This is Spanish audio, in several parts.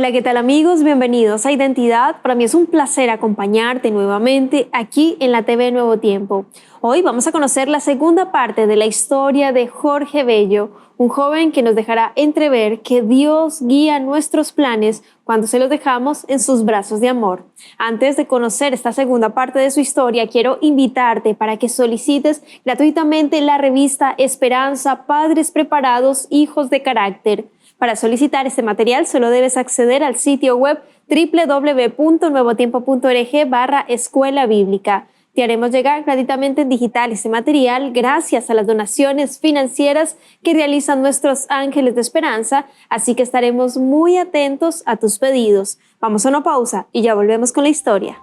Hola, ¿qué tal amigos? Bienvenidos a Identidad. Para mí es un placer acompañarte nuevamente aquí en la TV Nuevo Tiempo. Hoy vamos a conocer la segunda parte de la historia de Jorge Bello, un joven que nos dejará entrever que Dios guía nuestros planes cuando se los dejamos en sus brazos de amor. Antes de conocer esta segunda parte de su historia, quiero invitarte para que solicites gratuitamente la revista Esperanza, Padres Preparados, Hijos de Carácter. Para solicitar este material solo debes acceder al sitio web www.nuevotiempo.org/escuela bíblica. Te haremos llegar gratuitamente en digital este material gracias a las donaciones financieras que realizan nuestros ángeles de esperanza, así que estaremos muy atentos a tus pedidos. Vamos a una pausa y ya volvemos con la historia.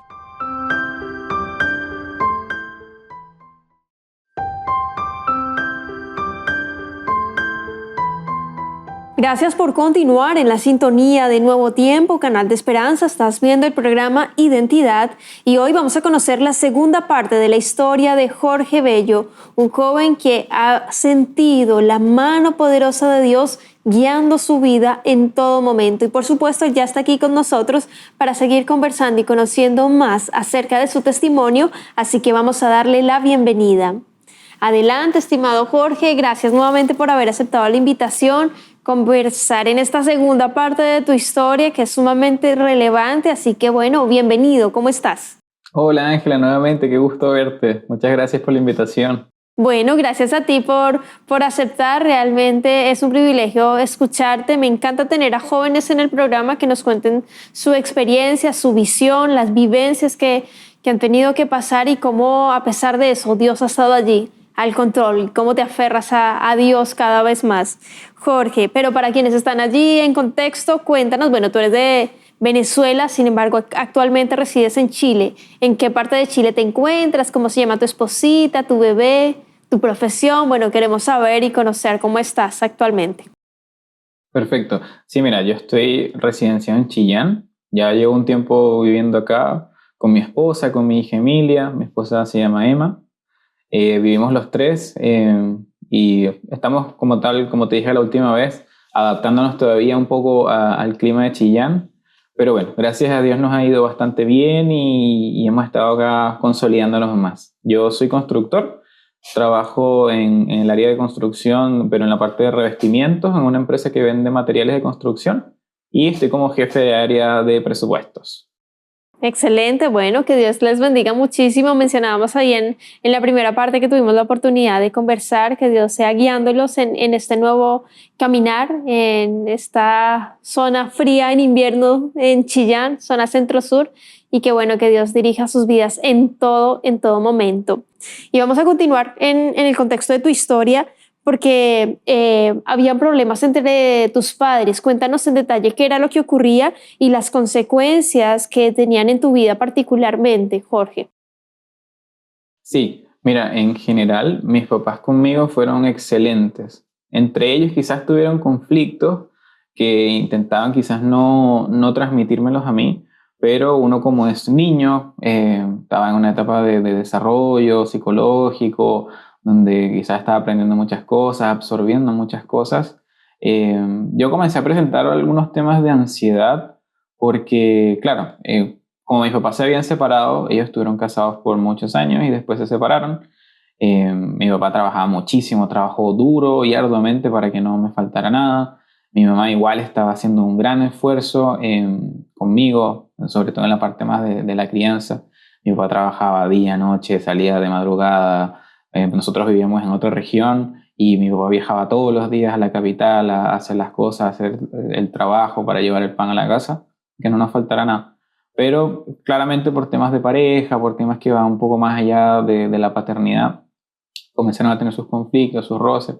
Gracias por continuar en la sintonía de Nuevo Tiempo, Canal de Esperanza. Estás viendo el programa Identidad y hoy vamos a conocer la segunda parte de la historia de Jorge Bello, un joven que ha sentido la mano poderosa de Dios guiando su vida en todo momento. Y por supuesto ya está aquí con nosotros para seguir conversando y conociendo más acerca de su testimonio, así que vamos a darle la bienvenida. Adelante, estimado Jorge, gracias nuevamente por haber aceptado la invitación, conversar en esta segunda parte de tu historia que es sumamente relevante, así que bueno, bienvenido, ¿cómo estás? Hola Ángela, nuevamente, qué gusto verte. Muchas gracias por la invitación. Bueno, gracias a ti por aceptar, realmente es un privilegio escucharte, me encanta tener a jóvenes en el programa que nos cuenten su experiencia, su visión, las vivencias que han tenido que pasar y cómo a pesar de eso Dios ha estado allí al control, cómo te aferras a Dios cada vez más. Jorge, pero para quienes están allí en contexto, cuéntanos, bueno, tú eres de Venezuela, sin embargo, actualmente resides en Chile. ¿En qué parte de Chile te encuentras? ¿Cómo se llama tu esposita, tu bebé, tu profesión? Bueno, queremos saber y conocer cómo estás actualmente. Perfecto. Sí, mira, yo estoy residenciado en Chillán. Ya llevo un tiempo viviendo acá con mi esposa, con mi hija Emilia. Mi esposa se llama Emma. Vivimos los tres y estamos como tal, como te dije la última vez, adaptándonos todavía un poco al clima de Chillán. Pero bueno, gracias a Dios nos ha ido bastante bien y hemos estado acá consolidándonos más. Yo soy constructor, trabajo en el área de construcción, pero en la parte de revestimientos, en una empresa que vende materiales de construcción y estoy como jefe de área de presupuestos. Excelente, bueno, que Dios les bendiga muchísimo. Mencionábamos ahí en la primera parte que tuvimos la oportunidad de conversar, que Dios sea guiándolos en este nuevo caminar, en esta zona fría en invierno en Chillán, zona centro-sur, y que bueno, que Dios dirija sus vidas en todo momento. Y vamos a continuar en el contexto de tu historia, porque habían problemas entre tus padres. Cuéntanos en detalle qué era lo que ocurría y las consecuencias que tenían en tu vida particularmente, Jorge. Sí, mira, en general mis papás conmigo fueron excelentes. Entre ellos quizás tuvieron conflictos que intentaban quizás no transmitírmelos a mí, pero uno como es niño, estaba en una etapa de desarrollo psicológico, donde quizás estaba aprendiendo muchas cosas, absorbiendo muchas cosas. Eh, yo comencé a presentar algunos temas de ansiedad porque, claro, como mis papás se habían separado, ellos estuvieron casados por muchos años y después se separaron. Mi papá trabajaba muchísimo, trabajó duro y arduamente para que no me faltara nada. Mi mamá igual estaba haciendo un gran esfuerzo conmigo, sobre todo en la parte más de la crianza. Mi papá trabajaba día, noche, salía de madrugada. Nosotros vivíamos en otra región y mi papá viajaba todos los días a la capital a hacer las cosas, a hacer el trabajo para llevar el pan a la casa, que no nos faltara nada. Pero claramente por temas de pareja, por temas que van un poco más allá de la paternidad, comenzaron a tener sus conflictos, sus roces,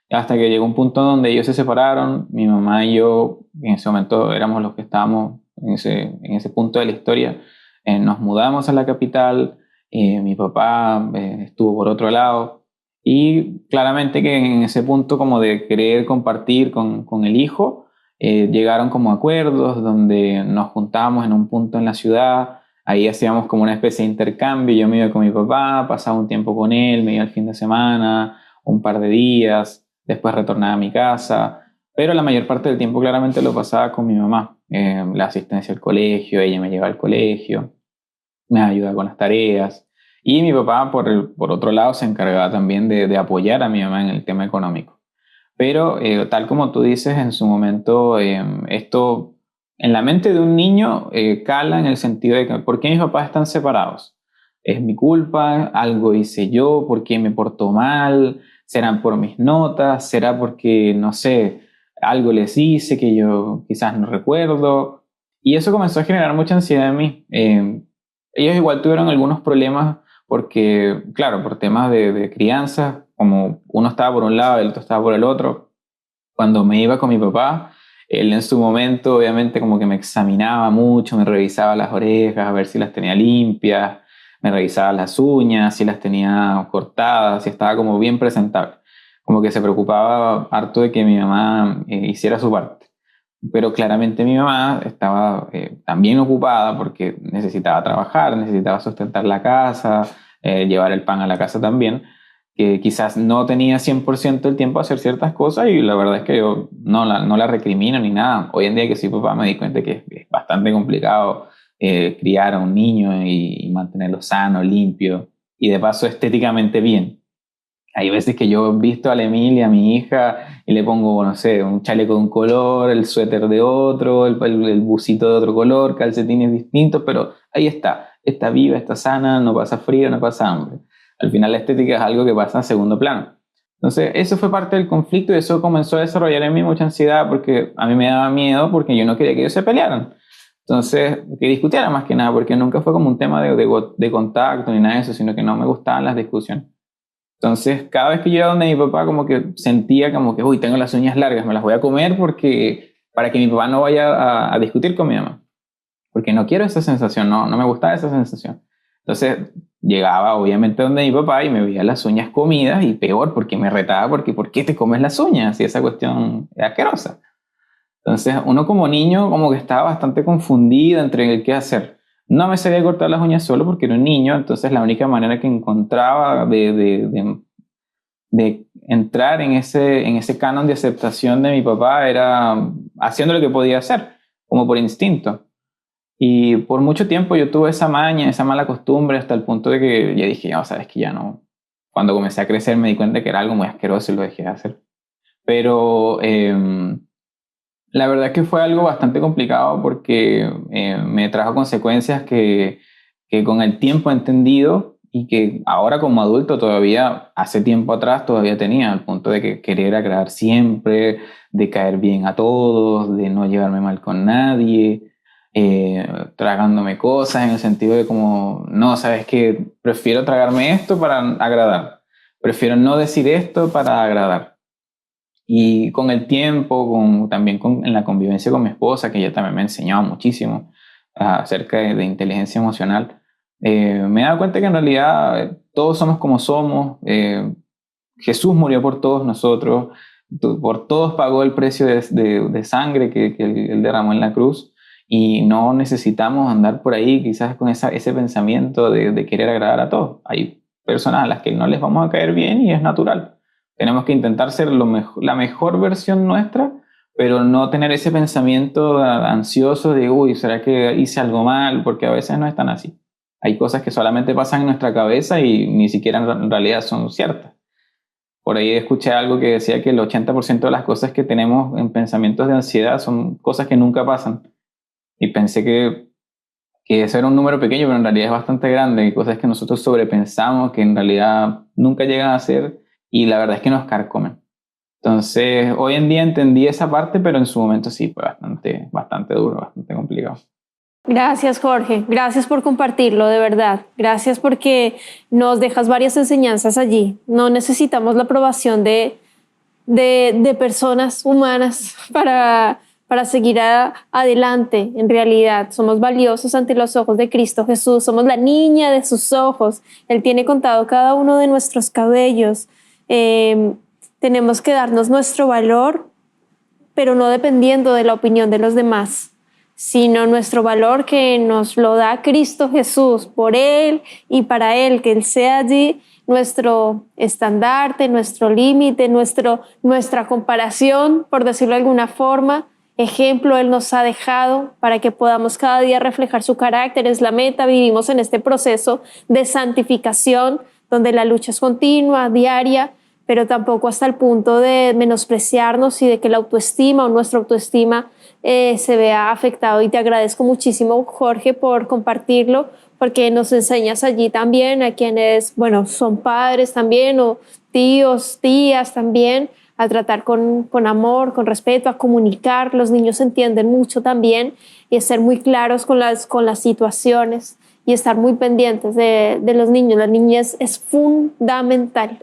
hasta que llegó un punto donde ellos se separaron. Mi mamá y yo en ese momento éramos los que estábamos en ese punto de la historia. Nos mudamos a la capital, mi papá estuvo por otro lado y claramente que en ese punto como de querer compartir con el hijo, llegaron como acuerdos donde nos juntábamos en un punto en la ciudad. Ahí hacíamos como una especie de intercambio. Yo me iba con mi papá, pasaba un tiempo con él, me iba el fin de semana, un par de días, después retornaba a mi casa. pero la mayor parte del tiempo claramente lo pasaba con mi mamá. La asistencia al colegio, ella me llevaba al colegio, me ayudaba con las tareas. Y mi papá, por otro lado, se encargaba también de apoyar a mi mamá en el tema económico. Pero tal como tú dices, en su momento, esto en la mente de un niño cala en el sentido de que, ¿por qué mis papás están separados? ¿Es mi culpa? ¿Algo hice yo? ¿Por qué me portó mal? ¿Serán por mis notas? ¿Será porque, no sé, algo les hice que yo quizás no recuerdo? Y eso comenzó a generar mucha ansiedad en mí. Ellos igual tuvieron algunos problemas porque, claro, por temas de crianza, como uno estaba por un lado y el otro estaba por el otro, cuando me iba con mi papá, él en su momento obviamente como que me examinaba mucho, me revisaba las orejas a ver si las tenía limpias, me revisaba las uñas, si las tenía cortadas, si estaba como bien presentable. Como que se preocupaba harto de que mi mamá hiciera su parte. Pero claramente mi mamá estaba también ocupada porque necesitaba trabajar, necesitaba sustentar la casa, llevar el pan a la casa también, que quizás no tenía 100% el tiempo a hacer ciertas cosas y la verdad es que yo no la recrimino ni nada. Hoy en día que soy papá me di cuenta que es bastante complicado criar a un niño y mantenerlo sano, limpio y de paso estéticamente bien. Hay veces que yo he visto a la Emilia, a mi hija, y le pongo, no sé, un chaleco de un color, el suéter de otro, el busito de otro color, calcetines distintos, pero ahí está viva, está sana, no pasa frío, no pasa hambre. Al final la estética es algo que pasa en segundo plano. Entonces, eso fue parte del conflicto y eso comenzó a desarrollar en mí mucha ansiedad porque a mí me daba miedo porque yo no quería que ellos se pelearan. Entonces, que discutieran más que nada, porque nunca fue como un tema de contacto ni nada de eso, sino que no me gustaban las discusiones. Entonces, cada vez que yo iba donde mi papá, como que sentía como que, uy, tengo las uñas largas, me las voy a comer porque, para que mi papá no vaya a discutir con mi mamá. Porque no quiero esa sensación, no me gustaba esa sensación. Entonces, llegaba obviamente donde mi papá y me veía las uñas comidas y peor, porque me retaba porque, ¿por qué te comes las uñas? Y esa cuestión es asquerosa. Entonces, uno como niño como que estaba bastante confundido entre el qué hacer. No me sabía cortar las uñas solo porque era un niño, entonces la única manera que encontraba de entrar en ese canon de aceptación de mi papá era haciendo lo que podía hacer, como por instinto. Y por mucho tiempo yo tuve esa maña, esa mala costumbre, hasta el punto de que ya dije, no, sabes que ya no. Cuando comencé a crecer me di cuenta que era algo muy asqueroso y lo dejé de hacer. Pero la verdad es que fue algo bastante complicado porque me trajo consecuencias que con el tiempo he entendido y que ahora como adulto todavía, hace tiempo atrás todavía tenía, al punto de que querer agradar siempre, de caer bien a todos, de no llevarme mal con nadie, tragándome cosas en el sentido de como, no, sabes que prefiero tragarme esto para agradar, prefiero no decir esto para agradar. Y con el tiempo, en la convivencia con mi esposa, que ella también me ha enseñado muchísimo acerca de inteligencia emocional, me he dado cuenta que en realidad todos somos como somos. Jesús murió por todos nosotros, por todos pagó el precio de sangre que él derramó en la cruz y no necesitamos andar por ahí quizás con ese pensamiento de querer agradar a todos. Hay personas a las que no les vamos a caer bien y es natural. Tenemos que intentar ser la mejor versión nuestra, pero no tener ese pensamiento ansioso de, uy, ¿será que hice algo mal? Porque a veces no es tan así. Hay cosas que solamente pasan en nuestra cabeza y ni siquiera en realidad son ciertas. Por ahí escuché algo que decía que el 80% de las cosas que tenemos en pensamientos de ansiedad son cosas que nunca pasan. Y pensé que eso era un número pequeño, pero en realidad es bastante grande. Hay cosas que nosotros sobrepensamos que en realidad nunca llegan a ser y la verdad es que nos carcomen. Entonces, hoy en día entendí esa parte, pero en su momento sí fue bastante duro, bastante complicado. Gracias, Jorge. Gracias por compartirlo, de verdad. Gracias porque nos dejas varias enseñanzas allí. No necesitamos la aprobación de personas humanas para seguir adelante. En realidad, somos valiosos ante los ojos de Cristo Jesús. Somos la niña de sus ojos. Él tiene contado cada uno de nuestros cabellos. Tenemos que darnos nuestro valor, pero no dependiendo de la opinión de los demás, sino nuestro valor que nos lo da Cristo Jesús, por Él y para Él, que Él sea allí nuestro estandarte, nuestro límite, nuestra comparación, por decirlo de alguna forma. Ejemplo Él nos ha dejado para que podamos cada día reflejar su carácter. Es la meta. Vivimos en este proceso de santificación donde la lucha es continua, diaria, pero tampoco hasta el punto de menospreciarnos y de que la autoestima o nuestra autoestima se vea afectado. Y te agradezco muchísimo, Jorge, por compartirlo, porque nos enseñas allí también a quienes, bueno, son padres también o tíos, tías también, a tratar con amor, con respeto, a comunicar. Los niños entienden mucho también y a ser muy claros con las situaciones y estar muy pendientes de los niños. La niñez es fundamental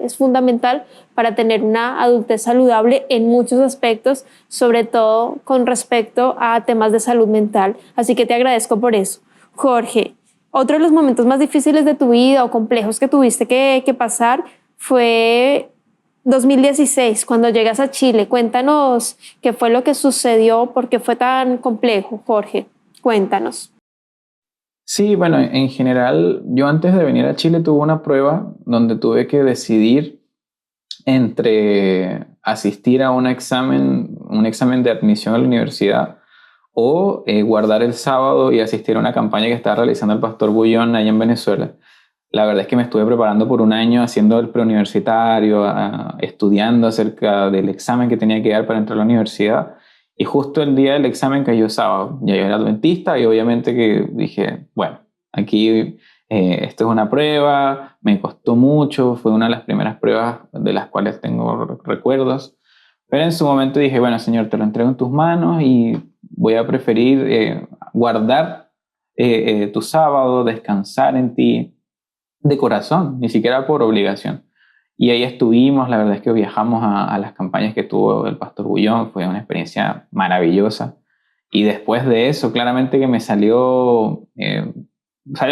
para tener una adultez saludable en muchos aspectos, sobre todo con respecto a temas de salud mental. Así que te agradezco por eso. Jorge, otro de los momentos más difíciles de tu vida o complejos que tuviste que pasar fue 2016, cuando llegas a Chile. Cuéntanos qué fue lo que sucedió, por qué fue tan complejo, Jorge. Cuéntanos. Sí, bueno, en general, yo antes de venir a Chile tuve una prueba donde tuve que decidir entre asistir a un examen de admisión a la universidad o guardar el sábado y asistir a una campaña que estaba realizando el pastor Bullón allá en Venezuela. La verdad es que me estuve preparando por un año haciendo el preuniversitario, estudiando acerca del examen que tenía que dar para entrar a la universidad. Y justo el día del examen cayó sábado. Ya yo era adventista y obviamente que dije, bueno, aquí esto es una prueba, me costó mucho, fue una de las primeras pruebas de las cuales tengo recuerdos. Pero en su momento dije, bueno, Señor, te lo entrego en tus manos y voy a preferir guardar tu sábado, descansar en ti de corazón, ni siquiera por obligación. Y ahí estuvimos, la verdad es que viajamos a las campañas que tuvo el pastor Bullón, fue una experiencia maravillosa. Y después de eso, claramente que me salieron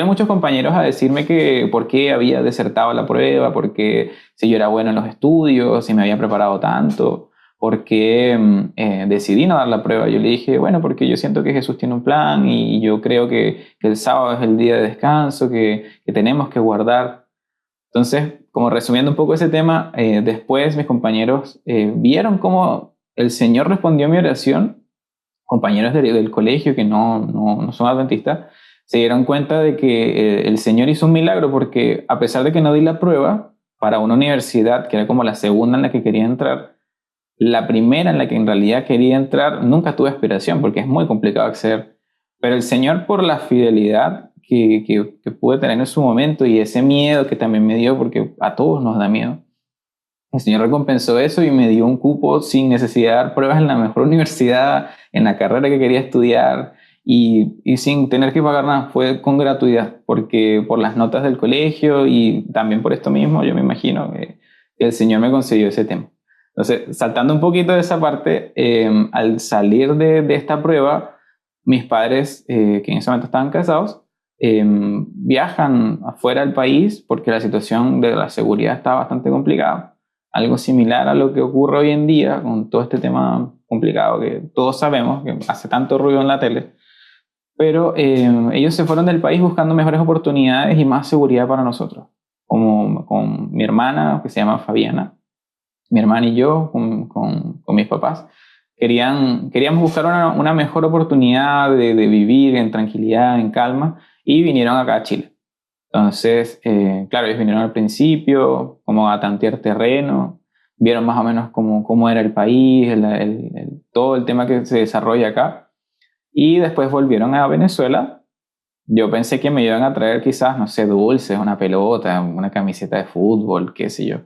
muchos compañeros a decirme que por qué había desertado la prueba, porque si yo era bueno en los estudios, si me había preparado tanto, por qué decidí no dar la prueba. Yo le dije, bueno, porque yo siento que Jesús tiene un plan y yo creo que el sábado es el día de descanso, que tenemos que guardar. Entonces, como resumiendo un poco ese tema, después mis compañeros vieron cómo el Señor respondió a mi oración. Compañeros del colegio que no son adventistas, se dieron cuenta de que el Señor hizo un milagro porque a pesar de que no di la prueba para una universidad, que era como la segunda en la que quería entrar, la primera en la que en realidad quería entrar, nunca tuve aspiración porque es muy complicado acceder. Pero el Señor, por la fidelidad que pude tener en su momento y ese miedo que también me dio, porque a todos nos da miedo, el Señor recompensó eso y me dio un cupo sin necesidad de dar pruebas en la mejor universidad, en la carrera que quería estudiar y sin tener que pagar nada. Fue con gratuidad, porque por las notas del colegio y también por esto mismo, yo me imagino que el Señor me concedió ese tema. Entonces, saltando un poquito de esa parte, al salir de esta prueba, mis padres, que en ese momento estaban casados, viajan afuera del país porque la situación de la seguridad está bastante complicada. Algo similar a lo que ocurre hoy en día con todo este tema complicado que todos sabemos, que hace tanto ruido en la tele. Pero ellos se fueron del país buscando mejores oportunidades y más seguridad para nosotros. Como con mi hermana, que se llama Fabiana, mi hermana y yo, con mis papás, queríamos buscar una mejor oportunidad de vivir en tranquilidad, en calma, y vinieron acá a Chile. Entonces, claro, ellos vinieron al principio, como a tantear terreno, vieron más o menos cómo era el país, todo el tema que se desarrolla acá, y después volvieron a Venezuela. Yo pensé que me iban a traer quizás, no sé, dulces, una pelota, una camiseta de fútbol, qué sé yo.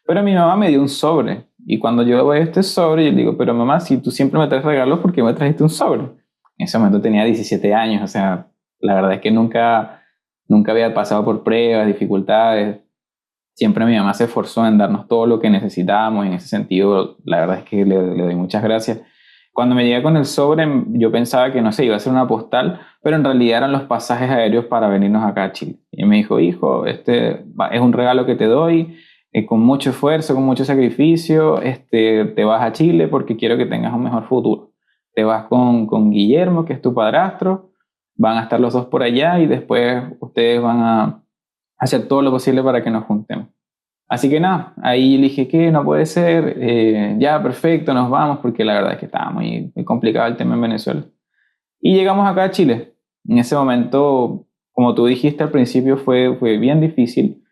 Pero mi mamá me dio un sobre, y cuando yo veo este sobre, yo digo, pero mamá, si tú siempre me traes regalos, ¿por qué me trajiste un sobre? En ese momento tenía 17 años, o sea, la verdad es que nunca había pasado por pruebas, dificultades. Siempre mi mamá se esforzó en darnos todo lo que necesitábamos. En ese sentido, la verdad es que le doy muchas gracias. Cuando me llegué con el sobre, yo pensaba que, no sé, iba a ser una postal, pero en realidad eran los pasajes aéreos para venirnos acá a Chile. Y me dijo, hijo, este es un regalo que te doy, con mucho esfuerzo, con mucho sacrificio, te vas a Chile porque quiero que tengas un mejor futuro. Te vas con Guillermo, que es tu padrastro, van a estar los dos por allá y después ustedes van a hacer todo lo posible para que nos juntemos. Así que nada, ahí le dije que no puede ser, ya perfecto, nos vamos, porque la verdad es que estaba muy complicado el tema en Venezuela. Y llegamos acá a Chile. En ese momento, como tú dijiste al principio, fue bien difícil,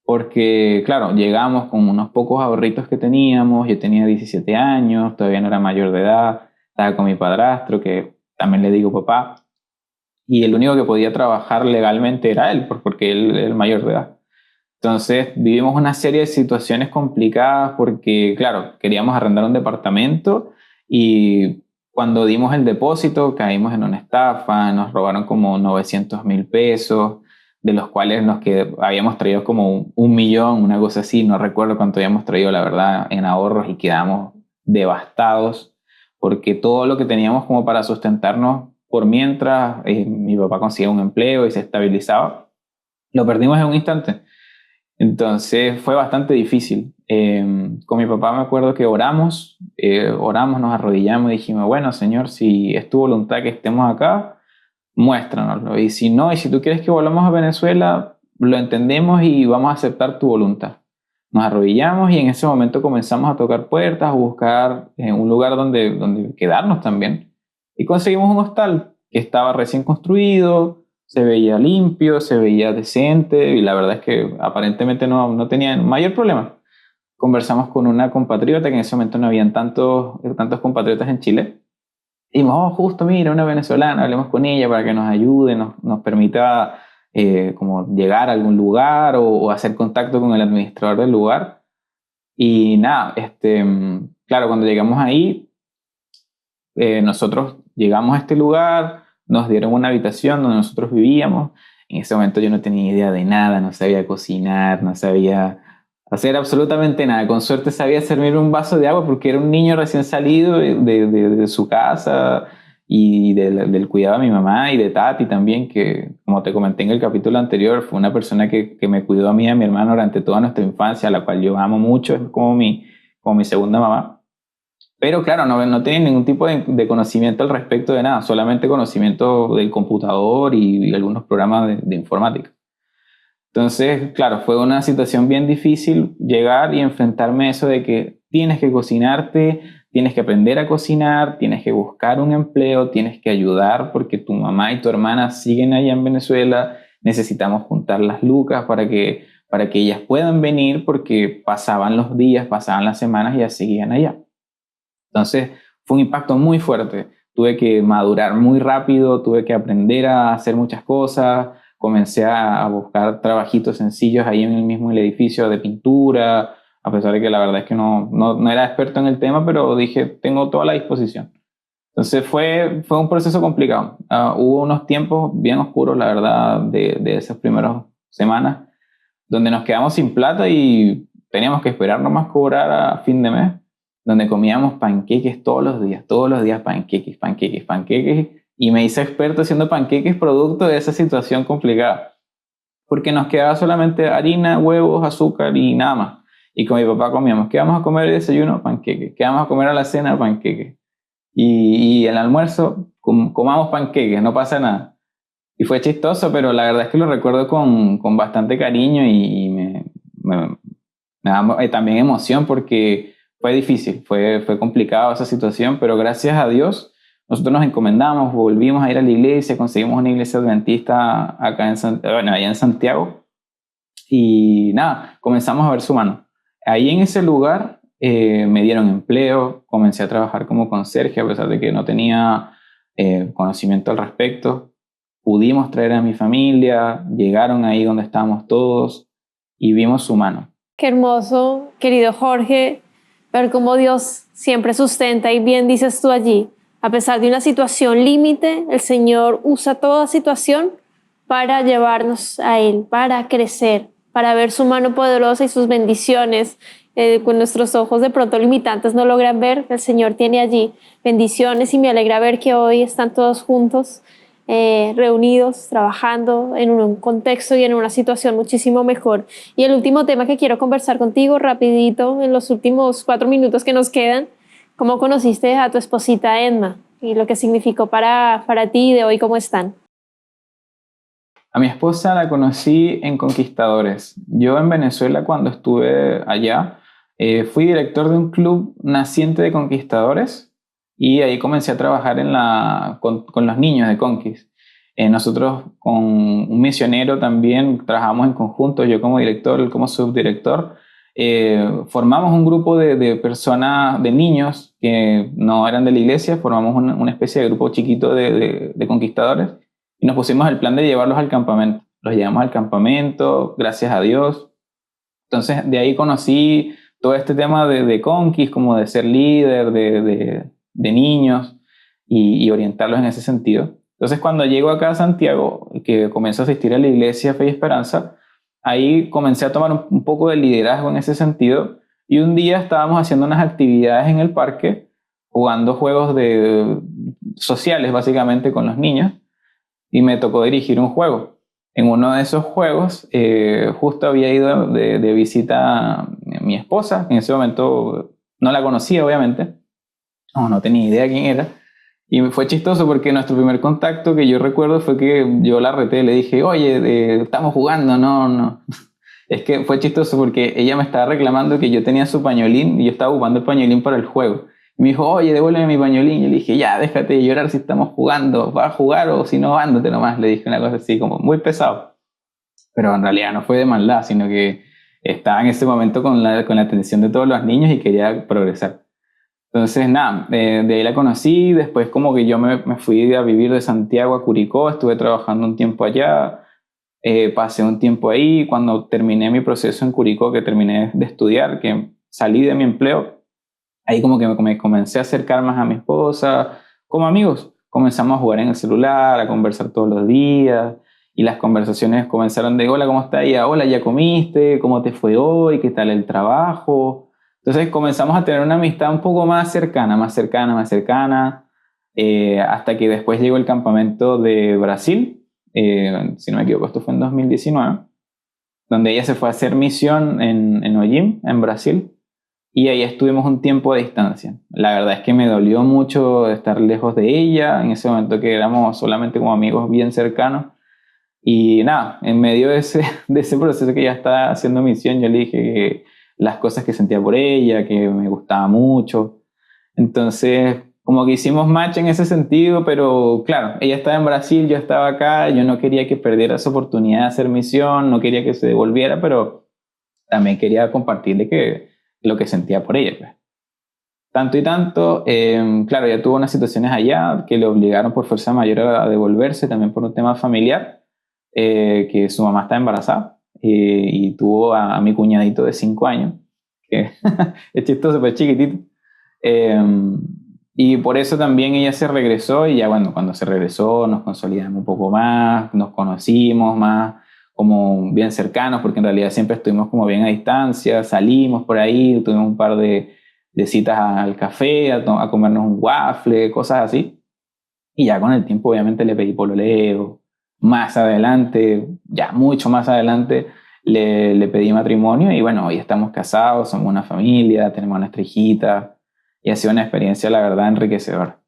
porque claro, llegamos con unos pocos ahorritos que teníamos, yo tenía 17 años, todavía no era mayor de edad, estaba con mi padrastro, que también le digo papá, y el único que podía trabajar legalmente era él, porque él era el mayor de edad. Entonces vivimos una serie de situaciones complicadas porque, claro, queríamos arrendar un departamento y cuando dimos el depósito caímos en una estafa, nos robaron como 900.000 pesos, de los cuales habíamos traído como un millón, una cosa así, no recuerdo cuánto habíamos traído, la verdad, en ahorros y quedamos devastados porque todo lo que teníamos como para sustentarnos por mientras mi papá conseguía un empleo y se estabilizaba, lo perdimos en un instante. Entonces fue bastante difícil. Con mi papá me acuerdo que oramos, nos arrodillamos y dijimos, bueno, Señor, si es tu voluntad que estemos acá, muéstranoslo. Y si no, y si tú quieres que volvamos a Venezuela, lo entendemos y vamos a aceptar tu voluntad. Nos arrodillamos y en ese momento comenzamos a tocar puertas, a buscar un lugar donde quedarnos también. Y conseguimos un hostal que estaba recién construido, se veía limpio, se veía decente y la verdad es que aparentemente no tenía mayor problema. Conversamos con una compatriota, que en ese momento no habían tantos compatriotas en Chile. Y dijimos, oh, justo, mira, una venezolana, hablemos con ella para que nos ayude, nos permita como llegar a algún lugar o hacer contacto con el administrador del lugar. Y nada, claro, cuando llegamos ahí, nosotros llegamos a este lugar, nos dieron una habitación donde nosotros vivíamos. En ese momento yo no tenía idea de nada, no sabía cocinar, no sabía hacer absolutamente nada. Con suerte sabía servirme un vaso de agua porque era un niño recién salido de su casa y del cuidado de mi mamá y de Tati también, que como te comenté en el capítulo anterior, fue una persona que me cuidó a mí y a mi hermano durante toda nuestra infancia, a la cual yo amo mucho, es como mi segunda mamá. Pero claro, no tienen ningún tipo de conocimiento al respecto de nada, solamente conocimiento del computador y algunos programas de informática. Entonces, claro, fue una situación bien difícil llegar y enfrentarme a eso de que tienes que cocinarte, tienes que aprender a cocinar, tienes que buscar un empleo, tienes que ayudar porque tu mamá y tu hermana siguen allá en Venezuela, necesitamos juntar las lucas para que ellas puedan venir porque pasaban los días, pasaban las semanas y ya seguían allá. Entonces fue un impacto muy fuerte. Tuve que madurar muy rápido, tuve que aprender a hacer muchas cosas, comencé a buscar trabajitos sencillos ahí en el mismo edificio de pintura, a pesar de que la verdad es que no era experto en el tema, pero dije, tengo toda la disposición. Entonces fue un proceso complicado. Hubo unos tiempos bien oscuros, la verdad, de esas primeras semanas, donde nos quedamos sin plata y teníamos que esperar nomás cobrar a fin de mes, donde comíamos panqueques todos los días panqueques, panqueques, panqueques, y me hice experto haciendo panqueques producto de esa situación complicada, porque nos quedaba solamente harina, huevos, azúcar y nada más. Y con mi papá comíamos, ¿qué vamos a comer el desayuno? Panqueques. ¿Qué vamos a comer a la cena? Panqueques. Y el almuerzo, comamos panqueques, no pasa nada. Y fue chistoso, pero la verdad es que lo recuerdo con bastante cariño y me da también emoción porque fue difícil, fue complicado esa situación, pero gracias a Dios nosotros nos encomendamos, volvimos a ir a la iglesia, conseguimos una iglesia adventista acá allá en Santiago y nada, comenzamos a ver su mano. Ahí en ese lugar me dieron empleo, comencé a trabajar como conserje a pesar de que no tenía conocimiento al respecto. Pudimos traer a mi familia, llegaron ahí donde estábamos todos y vimos su mano. Qué hermoso, querido Jorge, ver cómo Dios siempre sustenta y bien dices tú allí. A pesar de una situación límite, el Señor usa toda situación para llevarnos a Él, para crecer, para ver su mano poderosa y sus bendiciones. Con nuestros ojos de pronto limitantes no logran ver, el Señor tiene allí bendiciones y me alegra ver que hoy están todos juntos, reunidos, trabajando en un contexto y en una situación muchísimo mejor. Y el último tema que quiero conversar contigo rapidito en los últimos 4 minutos que nos quedan, ¿cómo conociste a tu esposita Edma y lo que significó para ti y de hoy cómo están? A mi esposa la conocí en Conquistadores. Yo en Venezuela, cuando estuve allá, fui director de un club naciente de Conquistadores y ahí comencé a trabajar con los niños de Conquist. Nosotros con un misionero también trabajamos en conjunto, yo como director, él como subdirector. Formamos un grupo de personas, de niños que no eran de la iglesia, formamos una especie de grupo chiquito de conquistadores y nos pusimos el plan de llevarlos al campamento. Los llevamos al campamento, gracias a Dios. Entonces de ahí conocí todo este tema de Conquist, como de ser líder de niños y orientarlos en ese sentido. Entonces cuando llego acá a Santiago, que comencé a asistir a la iglesia Fe y Esperanza, ahí comencé a tomar un poco de liderazgo en ese sentido y un día estábamos haciendo unas actividades en el parque, jugando juegos sociales básicamente con los niños y me tocó dirigir un juego. En uno de esos juegos justo había ido de visita a mi esposa, que en ese momento no la conocía obviamente, no tenía idea quién era. Y fue chistoso porque nuestro primer contacto que yo recuerdo fue que yo la reté, le dije, oye, estamos jugando, no. Es que fue chistoso porque ella me estaba reclamando que yo tenía su pañolín y yo estaba ocupando el pañolín para el juego. Y me dijo, oye, devuélveme mi pañolín. Y yo le dije, ya, déjate de llorar si estamos jugando, ¿vas a jugar o si no, ándate nomás? Le dije una cosa así como muy pesado. Pero en realidad no fue de maldad, sino que estaba en ese momento con la atención de todos los niños y quería progresar. Entonces, nada, de ahí la conocí, después como que yo me fui a vivir de Santiago a Curicó, estuve trabajando un tiempo allá, pasé un tiempo ahí, cuando terminé mi proceso en Curicó, que terminé de estudiar, que salí de mi empleo, ahí como que me comencé a acercar más a mi esposa, como amigos, comenzamos a jugar en el celular, a conversar todos los días, y las conversaciones comenzaron de, hola, ¿cómo estás? Y a, hola, ¿ya comiste? ¿Cómo te fue hoy? ¿Qué tal el trabajo? Entonces comenzamos a tener una amistad un poco más cercana, hasta que después llegó el campamento de Brasil, si no me equivoco, esto fue en 2019, donde ella se fue a hacer misión en Ollim, en Brasil, y ahí estuvimos un tiempo de distancia. La verdad es que me dolió mucho estar lejos de ella, en ese momento que éramos solamente como amigos bien cercanos, y nada, en medio de ese proceso que ella estaba haciendo misión, yo le dije que las cosas que sentía por ella, que me gustaba mucho. Entonces, como que hicimos match en ese sentido, pero claro, ella estaba en Brasil, yo estaba acá, yo no quería que perdiera esa oportunidad de hacer misión, no quería que se devolviera, pero también quería compartirle lo que sentía por ella, pues. Tanto y tanto, claro, ella tuvo unas situaciones allá que le obligaron por fuerza mayor a devolverse, también por un tema familiar, que su mamá está embarazada. Y tuvo a mi cuñadito de 5 años, que es chistoso, pero es chiquitito. Y por eso también ella se regresó y ya bueno, cuando se regresó nos consolidamos un poco más, nos conocimos más como bien cercanos, porque en realidad siempre estuvimos como bien a distancia, salimos por ahí, tuvimos un par de citas al café, a comernos un waffle, cosas así. Y ya con el tiempo obviamente le pedí pololeo. Más adelante, ya mucho más adelante, le pedí matrimonio y bueno, hoy estamos casados, somos una familia, tenemos nuestra hijita y ha sido una experiencia, la verdad, enriquecedora.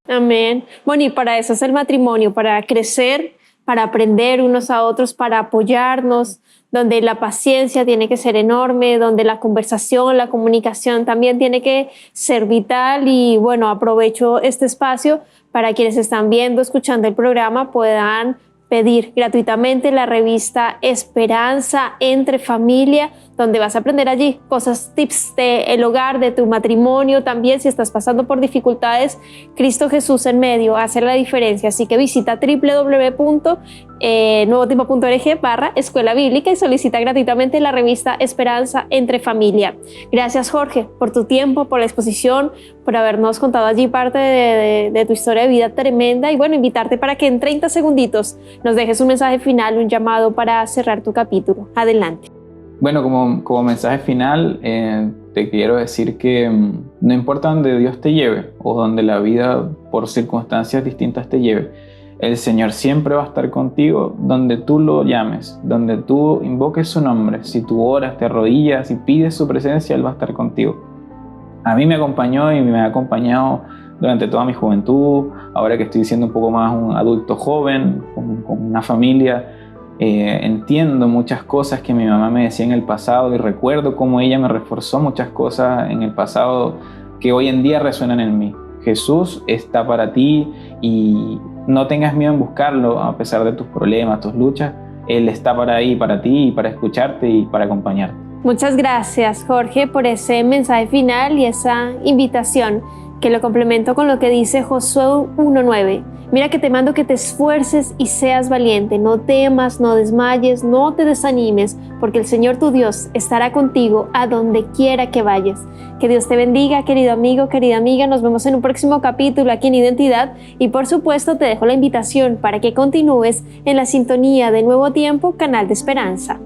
Amén. Bueno, y para eso es el matrimonio, para crecer, para aprender unos a otros, para apoyarnos, donde la paciencia tiene que ser enorme, donde la conversación, la comunicación también tiene que ser vital. Y bueno, aprovecho este espacio para quienes están viendo, escuchando el programa, puedan pedir gratuitamente la revista Esperanza entre Familia, donde vas a aprender allí cosas, tips del hogar, de tu matrimonio, también si estás pasando por dificultades, Cristo Jesús en medio hace la diferencia. Así que visita www.nuevotiempo.org/escuela bíblica y solicita gratuitamente la revista Esperanza entre Familia. Gracias, Jorge, por tu tiempo, por la exposición, por habernos contado allí parte de tu historia de vida tremenda y bueno, invitarte para que en 30 segunditos nos dejes un mensaje final, un llamado para cerrar tu capítulo. Adelante. Bueno, como mensaje final, te quiero decir que no importa dónde Dios te lleve o donde la vida por circunstancias distintas te lleve, el Señor siempre va a estar contigo donde tú lo llames, donde tú invoques su nombre. Si tú oras, te arrodillas y pides su presencia, Él va a estar contigo. A mí me acompañó y me ha acompañado durante toda mi juventud, ahora que estoy siendo un poco más un adulto joven, con una familia. entiendo muchas cosas que mi mamá me decía en el pasado y recuerdo cómo ella me reforzó muchas cosas en el pasado que hoy en día resuenan en mí. Jesús está para ti y no tengas miedo en buscarlo a pesar de tus problemas, tus luchas. Él está para ahí, para ti, y para escucharte y para acompañarte. Muchas gracias, Jorge, por ese mensaje final y esa invitación que lo complemento con lo que dice Josué 1:9. Mira que te mando que te esfuerces y seas valiente, no temas, no desmayes, no te desanimes, porque el Señor tu Dios estará contigo a donde quiera que vayas. Que Dios te bendiga, querido amigo, querida amiga. Nos vemos en un próximo capítulo aquí en Identidad y por supuesto te dejo la invitación para que continúes en la sintonía de Nuevo Tiempo, Canal de Esperanza.